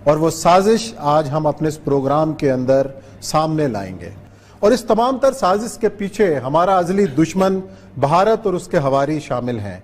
اور وہ سازش آج ہم اپنے اس پروگرام کے اندر سامنے لائیں گے، اور اس تمام تر سازش کے پیچھے ہمارا ازلی دشمن بھارت اور اس کے ہواری شامل ہیں۔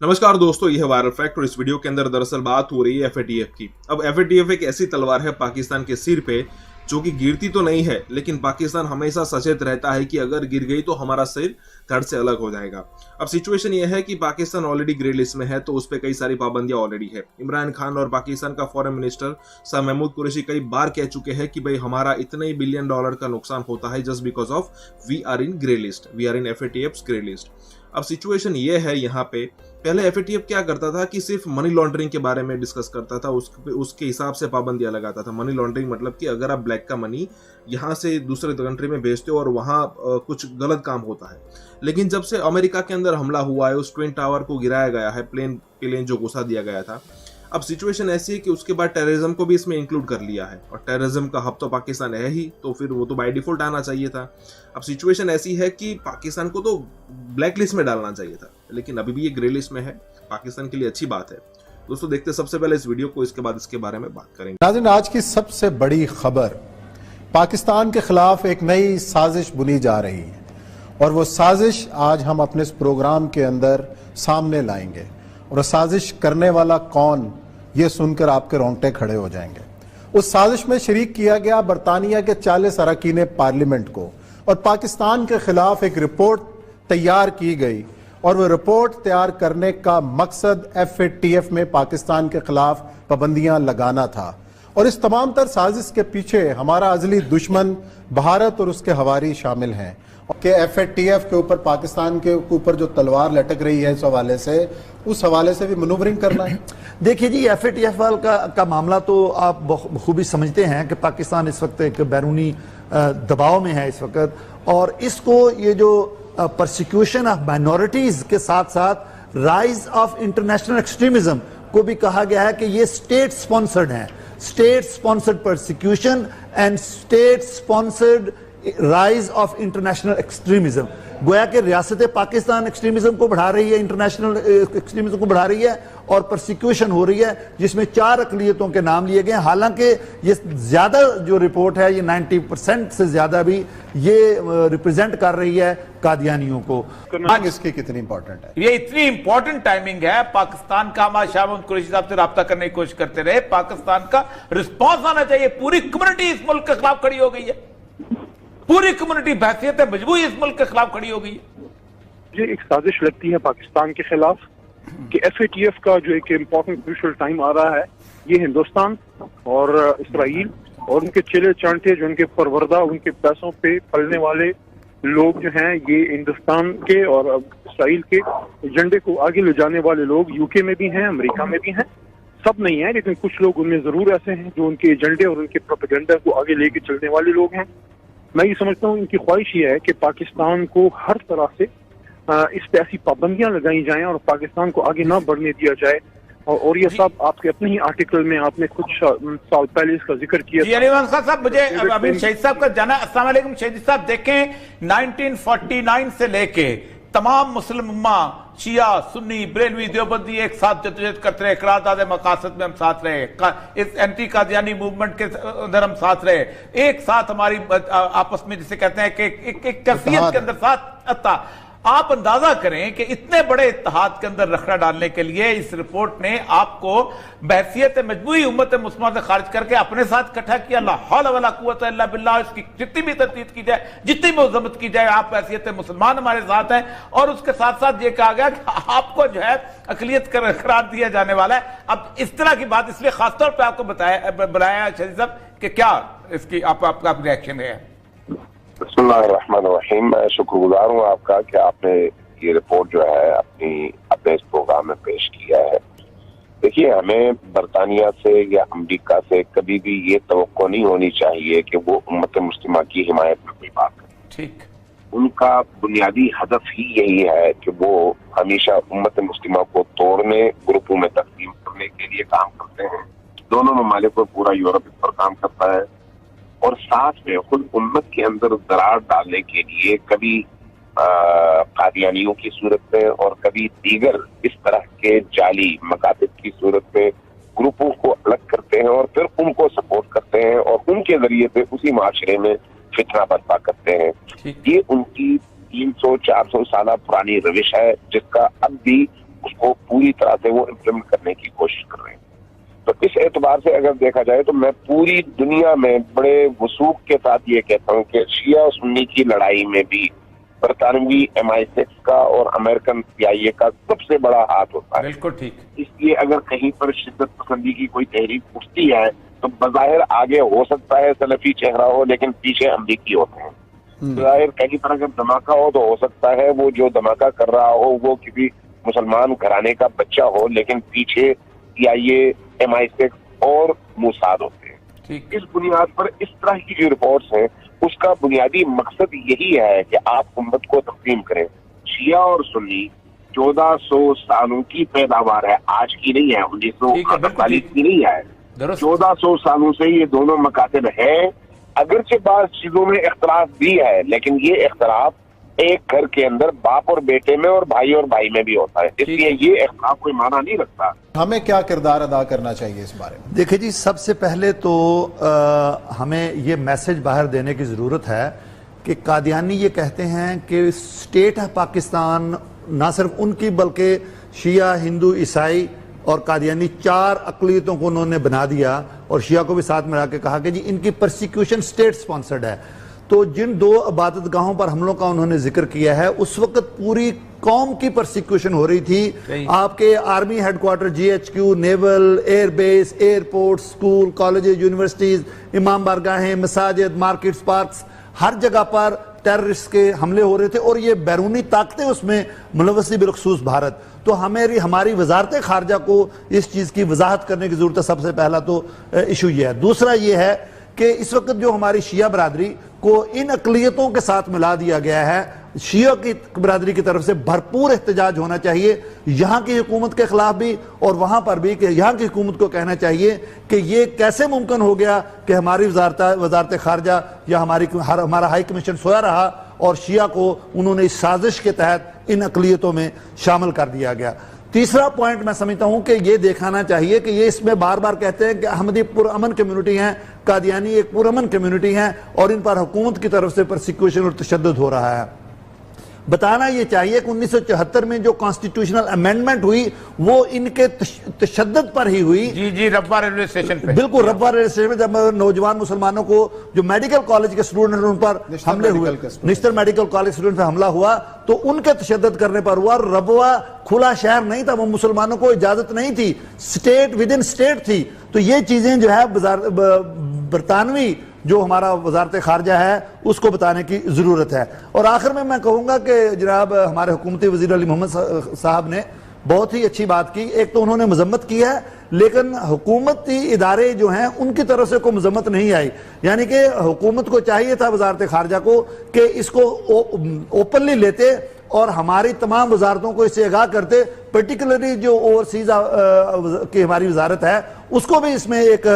نمسکار دوستو، یہ ہے وائرل فیکٹ اور اس ویڈیو کے اندر دراصل بات ہو رہی ہے ایف اے ٹی ایف کی۔ اب ایف اے ٹی ایف ایک ایسی تلوار ہے پاکستان کے سر پہ جو کہ گرتی تو نہیں ہے، لیکن پاکستان ہمیشہ سچیت رہتا ہے کہ اگر گر گئی تو ہمارا سر دھڑ سے الگ ہو جائے گا۔ اب سچویشن یہ ہے کہ پاکستان آلریڈی گرے لسٹ میں ہے، تو اس پہ کئی ساری پابندیاں آلریڈی ہے۔ عمران خان اور پاکستان کا فارن منسٹر شاہ محمود قریشی کئی بار کہہ چکے ہیں کہ بھئی ہمارا اتنے بلین ڈالر کا نقصان ہوتا ہے just because of we are in grey list, we are in F A T F grey list. اب سچویشن یہ ہے یہاں پہ، پہلے ایف اے ٹی ایف کیا کرتا تھا کہ صرف منی لانڈرنگ کے بارے میں ڈسکس کرتا تھا، اس کے حساب سے پابندیاں لگاتا تھا۔ منی لانڈرنگ مطلب کہ اگر آپ بلیک کا منی یہاں سے دوسرے کنٹری میں بھیجتے ہو اور وہاں کچھ غلط کام ہوتا ہے، لیکن جب سے امریکہ کے اندر حملہ ہوا ہے، اس ٹوین ٹاور کو گرایا گیا ہے، پلین جو گھسا دیا گیا تھا، اب سچویشن ایسی ہے کہ اس کے بعد ٹیررزم کو بھی اس میں انکلوڈ کر لیا ہے، اور ٹیررزم کا ہب تو پاکستان ہے ہی، تو پھر وہ تو بائی ڈیفالٹ آنا چاہیے تھا۔ اب سچویشن ایسی ہے کہ پاکستان کو تو بلیک لسٹ میں ڈالنا چاہیے تھا، لیکن ابھی بھی یہ گرے لسٹ میں ہے، پاکستان کے لیے اچھی بات ہے۔ دوستو دیکھتے سب سے پہلے اس ویڈیو کو، اس کے بعد اس کے بارے میں بات کریں گے۔ ناظرین، آج کی سب سے بڑی خبر، پاکستان کے خلاف ایک نئی سازش بنی جا رہی ہے، اور وہ سازش آج ہم اپنے اس پروگرام کے اندر سامنے لائیں گے، اور وہ سازش کرنے والا کون، یہ سن کر آپ کے رونگٹے کھڑے ہو جائیں گے۔ اس سازش میں شریک کیا گیا برطانیہ کے 40 اراکین پارلیمنٹ کو، اور پاکستان کے خلاف ایک رپورٹ تیار کی گئی، اور وہ رپورٹ تیار کرنے کا مقصد ایف اے ٹی ایف میں پاکستان کے خلاف پابندیاں لگانا تھا۔ اور اس تمام تر سازش کے پیچھے ہمارا ازلی دشمن بھارت اور اس کے ہواری شامل ہیں، کہ ایف اے ٹی ایف کے اوپر، پاکستان کے اوپر جو تلوار لٹک رہی ہے اس حوالے سے بھی منورنگ کرنا ہے۔ دیکھیے جی، ایف اے ٹی ایف کا معاملہ تو آپ بخوبی سمجھتے ہیں کہ پاکستان اس وقت ایک بیرونی دباؤ میں ہے اس وقت، اور اس کو یہ جو پرسیکیوشن آف مائنورٹیز کے ساتھ ساتھ رائز آف انٹرنیشنل ایکسٹریمزم کو بھی کہا گیا ہے کہ یہ اسٹیٹ سپانسرڈ ہیں، state sponsored persecution and state sponsored rise of international extremism. گویا کہ ریاست پاکستان ایکسٹریمزم کو بڑھا رہی ہے، انٹرنیشنل ایکسٹریمزم کو بڑھا رہی ہے، اور پرسیکیوشن ہو رہی ہے جس میں 4 اقلیتوں کے نام لیے گئے ہیں۔ حالانکہ یہ زیادہ جو رپورٹ ہے، یہ 90% سے زیادہ بھی یہ ریپرزینٹ کر رہی ہے قادیانیوں کو۔ آج اس کی کتنی امپورٹنٹ ہے؟ یہ اتنی امپورٹنٹ ٹائمنگ ہے پاکستان کا۔ ہمارے شاہ محمود قریشی صاحب سے رابطہ کرنے کی کوشش کرتے رہے، پاکستان کا رسپانس آنا چاہیے۔ پوری کمیونٹی اس ملک کے خلاف کھڑی ہو گئی ہے، پوری کمیونٹی بحثیت مجموعی اس ملک کے خلاف کھڑی ہو گئی ہے۔ مجھے ایک سازش لگتی ہے پاکستان کے خلاف کہ ایف اے ٹی ایف کا جو ایک امپورٹنٹ کروشل ٹائم آ رہا ہے، یہ ہندوستان اور اسرائیل اور ان کے چلے چانٹے، جو ان کے پروردہ، ان کے پیسوں پہ پلنے والے لوگ جو ہیں، یہ ہندوستان کے اور اسرائیل کے ایجنڈے کو آگے لے جانے والے لوگ یو کے میں بھی ہیں، امریکہ میں بھی ہیں، سب نہیں ہیں لیکن کچھ لوگ ان میں ضرور ایسے ہیں جو ان کے ایجنڈے اور ان کے پروپیگنڈا کو آگے لے کے چلنے والے لوگ ہیں۔ میں یہ سمجھتا ہوں ان کی خواہش یہ ہے کہ پاکستان کو ہر طرح سے اس پہ ایسی پابندیاں لگائی جائیں اور پاکستان کو آگے نہ بڑھنے دیا جائے۔ اور یہ صاحب آپ کے اپنے ہی آرٹیکل میں آپ نے کچھ سال پہلے اس کا ذکر کیا جی علی خان صاحب، مجھے ابھی شہید صاحب کا جانا۔ السلام علیکم شہید صاحب، دیکھیں 1949 سے لے کے تمام مسلم امہ، شیعہ، سنی، بریلوی، دیوبندی ایک ساتھ جدوجہد کرتے رہے، قرارداد مقاصد میں ہم ساتھ رہے، اس اینٹی قادیانی موومنٹ کے اندر ہم ساتھ رہے، ایک ساتھ ہماری آپس میں جسے کہتے ہیں کہ ایک کیفیت کے اندر ساتھ تھا۔ آپ اندازہ کریں کہ اتنے بڑے اتحاد کے اندر رکھنا ڈالنے کے لیے اس رپورٹ نے آپ کو بحثیت مجموعی امت مسلمہ سے خارج کر کے اپنے ساتھ اکٹھا کیا۔ لا حول ولا قوت الا باللہ، اس کی جتنی بھی تردید کی جائے، جتنی بھی مذمت کی جائے، آپ بحثیت مسلمان ہمارے ساتھ ہیں۔ اور اس کے ساتھ ساتھ یہ کہا گیا کہ آپ کو جو ہے اقلیت قرار دیا جانے والا ہے۔ اب اس طرح کی بات اس لیے خاص طور پہ آپ کو بلایا شہید صاحب کہ کیا اس کی آپ کا ریاکشن ہے؟ بسم اللہ الرحمن الرحیم۔ میں شکر گزار ہوں آپ کا کہ آپ نے یہ رپورٹ جو ہے اپنے اس پروگرام میں پیش کیا ہے۔ دیکھیے، ہمیں برطانیہ سے یا امریکہ سے کبھی بھی یہ توقع نہیں ہونی چاہیے کہ وہ امت مسلمہ کی حمایت میں کوئی بات کرے۔ ٹھیک، ان کا بنیادی ہدف ہی یہی ہے کہ وہ ہمیشہ امت مسلمہ کو توڑنے، گروپوں میں تقسیم کرنے کے لیے کام کرتے ہیں۔ دونوں ممالک پر پورا یورپ اس پر کام کرتا ہے، اور ساتھ میں خود امت کے اندر دراڑ ڈالنے کے لیے کبھی قادیانیوں کی صورت میں اور کبھی دیگر اس طرح کے جعلی مکاتب کی صورت میں گروپوں کو الگ کرتے ہیں اور پھر ان کو سپورٹ کرتے ہیں اور ان کے ذریعے سے اسی معاشرے میں فتنہ برپا کرتے ہیں. یہ ان کی 300-400 سالہ پرانی روش ہے جس کا اب بھی اس کو پوری طرح سے وہ امپلیمنٹ کرنے کی کوشش کر رہے ہیں. تو اس اعتبار سے اگر دیکھا جائے تو میں پوری دنیا میں بڑے وثوق کے ساتھ یہ کہتا ہوں کہ شیعہ و سنی کی لڑائی میں بھی برطانوی MI6 کا اور امریکن CIA کا سب سے بڑا ہاتھ ہوتا ہے. بالکل ٹھیک. اس لیے اگر کہیں پر شدت پسندی کی کوئی تحریک اٹھتی ہے تو بظاہر آگے ہو سکتا ہے سلفی چہرہ ہو لیکن پیچھے امریکی ہوتے ہیں. بظاہر کہیں پر اگر دھماکہ ہو تو ہو سکتا ہے وہ جو دھماکہ کر رہا ہو وہ کسی مسلمان گھرانے کا بچہ ہو لیکن پیچھے CIA MI6 اور موساد ہوتے ہیں. اس بنیاد پر اس طرح کی جو رپورٹس ہیں اس کا بنیادی مقصد یہی ہے کہ آپ امت کو تقسیم کریں. شیعہ اور سنی 1400 سالوں کی پیداوار ہے, آج کی نہیں ہے, 1948 کی نہیں ہے. 1400 سالوں سے یہ دونوں مکاتب ہیں. اگرچہ بعض چیزوں میں اختلاف بھی ہے لیکن یہ اختلاف ایک گھر کے اندر باپ اور بیٹے میں اور بھائی میں بھی ہوتا ہے. اس لیے یہ اختلاف کوئی معنی نہیں رکھتا. ہمیں کیا کردار ادا کرنا چاہیے اس بارے میں؟ دیکھیں جی, سب سے پہلے تو ہمیں یہ میسج باہر دینے کی ضرورت ہے کہ قادیانی یہ کہتے ہیں کہ اسٹیٹ ہے پاکستان نہ صرف ان کی بلکہ شیعہ, ہندو, عیسائی اور قادیانی 4 اقلیتوں کو انہوں نے بنا دیا اور شیعہ کو بھی ساتھ ملا کے کہا کہ جی ان کی پرسیکیوشن اسٹیٹ سپانسرڈ ہے. تو جن 2 عبادت گاہوں پر حملوں کا انہوں نے ذکر کیا ہے اس وقت پوری قوم کی پرسیکیوشن ہو رہی تھی. آپ کے army headquarter, GHQ, naval, air base, airport, school, colleges, universities, امام بارگاہیں, مساجد, مارکیٹس, پارکس, ہر جگہ پر ٹیررسٹ کے حملے ہو رہے تھے اور یہ بیرونی طاقتیں اس میں ملوث تھی, بالخصوص بھارت. تو ہماری وزارت خارجہ کو اس چیز کی وضاحت کرنے کی ضرورت ہے. سب سے پہلا تو ایشو یہ ہے. دوسرا یہ ہے کہ اس وقت جو ہماری شیعہ برادری کو ان اقلیتوں کے ساتھ ملا دیا گیا ہے, شیعہ کی برادری کی طرف سے بھرپور احتجاج ہونا چاہیے یہاں کی حکومت کے خلاف بھی اور وہاں پر بھی, کہ یہاں کی حکومت کو کہنا چاہیے کہ یہ کیسے ممکن ہو گیا کہ ہماری وزارت خارجہ یا ہمارا ہائی کمیشن سویا رہا اور شیعہ کو انہوں نے اس سازش کے تحت ان اقلیتوں میں شامل کر دیا گیا. تیسرا پوائنٹ میں سمجھتا ہوں کہ یہ دیکھانا چاہیے کہ یہ اس میں بار بار کہتے ہیں کہ احمدی پرامن کمیونٹی ہیں, قادیانی ایک پرامن کمیونٹی ہیں اور ان پر حکومت کی طرف سے پرسیکیوشن اور تشدد ہو رہا ہے. بتانا یہ چاہیے کہ 1974 میں جو کانسٹیٹیوشنل امینڈمنٹ ہوئی وہ ان کے تشدد پر ہی ہوئی. جی ربوہ ریلوے اسٹیشن پہ, بالکل ربوہ ریلوے اسٹیشن پہ جب نوجوان مسلمانوں کو جو میڈیکل کالج کے اسٹوڈنٹ ان پر حملے ہوئے, نشتر میڈیکل کالج اسٹوڈنٹ پہ حملہ ہوا تو ان کے تشدد کرنے پر ہوا. ربوہ کھلا شہر نہیں تھا, وہ مسلمانوں کو اجازت نہیں تھی, اسٹیٹ ود ان اسٹیٹ تھی. تو یہ چیزیں جو ہے برطانوی جو ہمارا وزارت خارجہ ہے اس کو بتانے کی ضرورت ہے. اور آخر میں کہوں گا کہ جناب ہمارے حکومتی وزیر علی محمد صاحب نے بہت ہی اچھی بات کی. ایک تو انہوں نے مذمت کی ہے لیکن حکومتی ادارے جو ہیں ان کی طرف سے کوئی مذمت نہیں آئی. یعنی کہ حکومت کو چاہیے تھا وزارت خارجہ کو کہ اس کو اوپنلی لیتے اور ہماری تمام وزارتوں کو اس سے آگاہ کرتے, پرٹیکولرلی جو اوورسیز کی ہماری وزارت ہے اس کو بھی اس میں ایک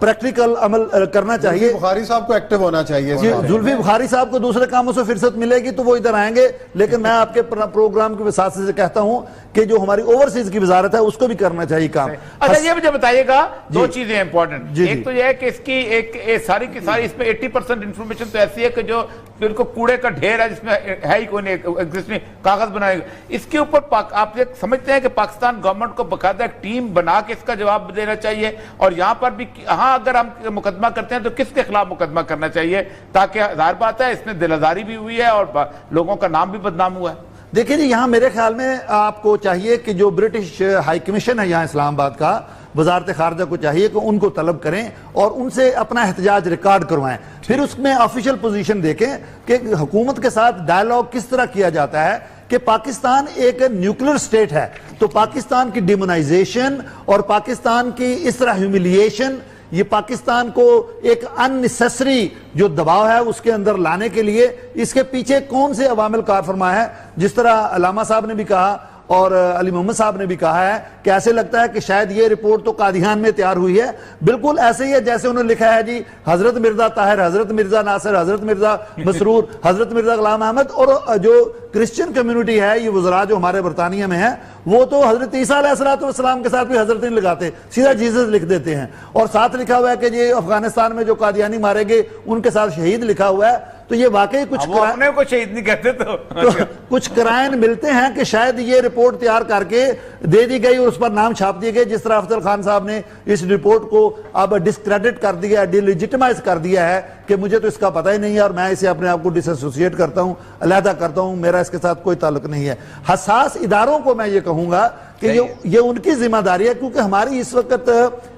پریکٹیکل عمل کرنا چاہیے. بخاری صاحب کو ایکٹیو ہونا چاہیے. زلفی بخاری صاحب کو دوسرے کاموں سے فرصت ملے گی تو وہ ادھر آئیں گے, لیکن میں آپ کے پروگرام کے وساطے سے کہتا ہوں کہ جو ہماری اوورسیز کی وزارت ہے اس کو بھی کرنا چاہیے کام. اچھا یہ مجھے بتائیے گا 2 چیزیں امپورٹنٹ. ایک تو یہ ہے کہ اس کی ایک ساری کی ساری اس میں 80% انفارمیشن تو ایسی ہے کہ جو بالکل کوڑے کا ڈھیر ہے جس میں ہے ہی کوئی نہیں, کاغذ بنائے گا. اس کے اوپر آپ یہ سمجھتے ہیں کہ پاکستان گورنمنٹ کو باقاعدہ ایک ٹیم بنا کے اس کا جواب دینا چاہیے اور یہاں پر بھی ہاں اگر ہم مقدمہ کرتے ہیں تو کس کے خلاف مقدمہ کرنا چاہیے تاکہ ظاہر بات ہے اس میں دل آزاری بھی ہوئی ہے اور لوگوں کا نام بھی بدنام ہوا ہے. دیکھیں جی یہاں میرے خیال میں آپ کو چاہیے کہ جو برٹش ہائی کمیشن ہے یہاں اسلام آباد کا, وزارت خارجہ کو چاہیے کہ ان کو طلب کریں اور ان سے اپنا احتجاج ریکارڈ کروائیں. پھر اس میں آفیشل پوزیشن دیکھیں کہ حکومت کے ساتھ ڈائیلاگ کس طرح کیا جاتا ہے کہ پاکستان ایک نیوکلیر سٹیٹ ہے تو پاکستان کی ڈیمونائزیشن اور پاکستان کی اس طرح ہیوملیشن یہ پاکستان کو ایک اننیسیسری جو دباؤ ہے اس کے اندر لانے کے لیے اس کے پیچھے کون سے عوامل کار فرما ہے. جس طرح علامہ صاحب نے بھی کہا اور علی محمد صاحب نے بھی کہا ہے کہ ایسے لگتا ہے کہ شاید یہ رپورٹ تو قادیان میں تیار ہوئی ہے. بالکل ایسے ہی ہے جیسے انہوں نے لکھا ہے جی حضرت مرزا طاہر, حضرت مرزا ناصر, حضرت مرزا مسرور, حضرت مرزا غلام احمد, اور جو کرسچن کمیونٹی ہے, یہ وزراء جو ہمارے برطانیہ میں ہیں, وہ تو حضرت عیسیٰ علیہ السلام کے ساتھ بھی حضرت نہیں لگاتے, سیدھا جیزس لکھ دیتے ہیں. اور ساتھ لکھا ہوا ہے کہ یہ افغانستان میں جو قادیانی مارے گئے ان کے ساتھ شہید لکھا ہوا ہے. تو یہ واقعی کچھ اپنے کو شہید نہیں کہتے تو کچھ کرائن ملتے ہیں کہ شاید یہ رپورٹ تیار کر کے دے دی گئی اور اس پر نام چھاپ دیے گئے, جس طرح افضل خان صاحب نے اس رپورٹ کو اب ڈسکریڈٹ کر دیا, ڈی لیجٹمائز کر دیا ہے کہ مجھے تو اس کا پتہ ہی نہیں ہے اور میں اسے اپنے آپ کو ڈس ایسوسیٹ کرتا ہوں, علیحدہ کرتا ہوں, میرا اس کے ساتھ کوئی تعلق نہیں ہے. حساس اداروں کو میں یہ کہوں گا کہ یہ ان کی ذمہ داری ہے, کیونکہ ہماری اس وقت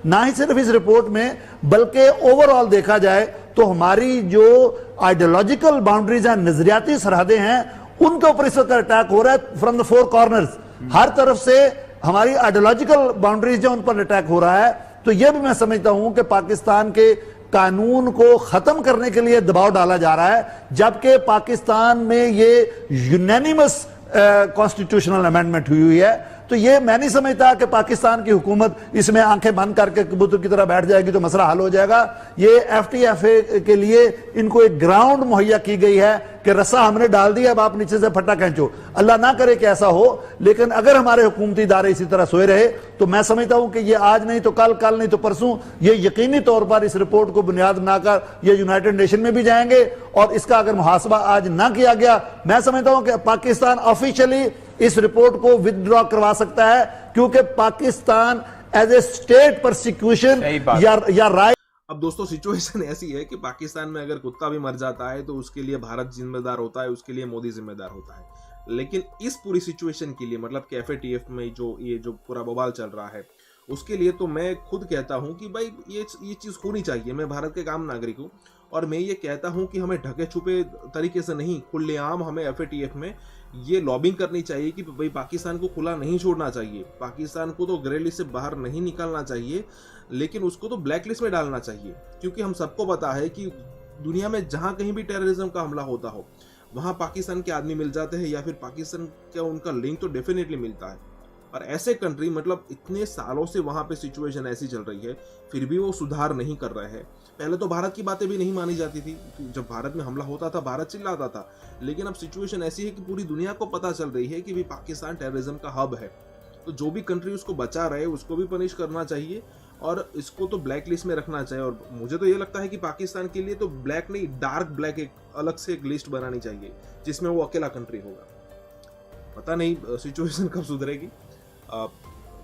نہ ہی صرف اس رپورٹ میں بلکہ اوور آل دیکھا جائے تو ہماری جو آئیڈیالوجیکل باؤنڈریز ہیں, نظریاتی سرحدیں ہیں, ان کے اوپر اس وقت اٹیک ہو رہا ہے فرام دا فور کارنرز. ہر طرف سے ہماری آئیڈیالوجیکل باؤنڈریز جو ان پر اٹیک ہو رہا ہے. تو یہ بھی میں سمجھتا ہوں کہ پاکستان کے قانون کو ختم کرنے کے لیے دباؤ ڈالا جا رہا ہے, جبکہ پاکستان میں یہ یونینیمس کانسٹیٹیوشنل امینڈمنٹ ہوئی ہے. تو یہ میں نہیں سمجھتا کہ پاکستان کی حکومت اس میں آنکھیں بند کر کے کبوتر کی طرح بیٹھ جائے گی تو مسئلہ حل ہو جائے گا. یہ ایف ٹی ایف اے کے لیے ان کو ایک گراؤنڈ مہیا کی گئی ہے کہ رسا ہم نے ڈال دیا, اب آپ نیچے سے پھٹا کھینچو. اللہ نہ کرے کہ ایسا ہو, لیکن اگر ہمارے حکومتی ادارے اسی طرح سوئے رہے تو میں سمجھتا ہوں کہ یہ آج نہیں تو کل, کل نہیں تو پرسوں, یہ یقینی طور پر اس رپورٹ کو بنیاد بنا کر یہ یونائٹڈ نیشن میں بھی جائیں گے. اور اس کا اگر محاسبہ آج نہ کیا گیا, میں سمجھتا ہوں کہ پاکستان آفیشلی اس رپورٹ کو ودرا کروا سکتا ہے, کیونکہ Pakistan as a state persecution یا رائٹ. اب دوستو سچویشن ایسی ہے کہ پاکستان میں اگر کتا بھی مر جاتا ہے تو اس کے لیے بھارت ذمہ دار ہوتا ہے, اس کے لیے مودی ذمہ دار ہوتا ہے. لیکن اس پوری سچویشن کے لیے مطلب کہ ایف اے ٹی ایف میں جو پورا بوال چل رہا ہے, اس کے لیے تو میں خود کہتا ہوں کہ بھائی یہ چیز ہونی چاہیے. میں بھارت کے عام ناگرک ہوں اور میں یہ کہتا ہوں کہ ہمیں ڈھکے چھپے طریقے سے نہیں, کھلے عام ہمیں ایف اے ٹی ایف میں یہ لابنگ کرنی چاہیے کہ بھائی پاکستان کو کھلا نہیں چھوڑنا چاہیے, پاکستان کو تو گرے لسٹ سے باہر نہیں نکالنا چاہیے, لیکن اس کو تو بلیک لسٹ میں ڈالنا چاہیے. کیونکہ ہم سب کو پتا ہے کہ دنیا میں جہاں کہیں بھی ٹیررزم کا حملہ ہوتا ہو وہاں پاکستان کے آدمی مل جاتے ہیں, یا پھر پاکستان کا ان کا لنک تو ڈیفینیٹلی ملتا ہے. اور ایسے کنٹری مطلب اتنے سالوں سے وہاں پہ سچویشن ایسی چل رہی ہے, پھر بھی وہ سدھار نہیں کر رہے ہیں. پہلے تو بھارت کی باتیں بھی نہیں مانی جاتی تھی, جب بھارت میں حملہ ہوتا تھا بھارت چلاتا تھا, لیکن اب سچویشن ایسی ہے کہ پوری دنیا کو پتہ چل رہی ہے کہ بھی پاکستان ٹیررزم کا ہب ہے. تو جو بھی کنٹری اس کو بچا رہے اس کو بھی پنش کرنا چاہیے اور اس کو تو بلیک لسٹ میں رکھنا چاہیے. اور مجھے تو یہ لگتا ہے کہ پاکستان کے لیے تو بلیک نہیں, ڈارک بلیک ایک الگ سے ایک لسٹ بنانی چاہیے جس میں وہ اکیلا کنٹری ہوگا. پتہ نہیں سچویشن کب سدھرے گی.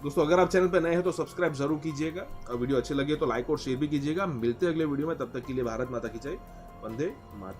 دوستو اگر آپ چینل پہ نئے ہیں تو سبسکرائب ضرور کیجیے گا, ویڈیو اچھے لگے تو لائک اور شیئر بھی کیجیے گا. ملتے ہیں اگلے ویڈیو میں, تب تک کے لیے بھارت ماتا کی جے, وندے ماترم.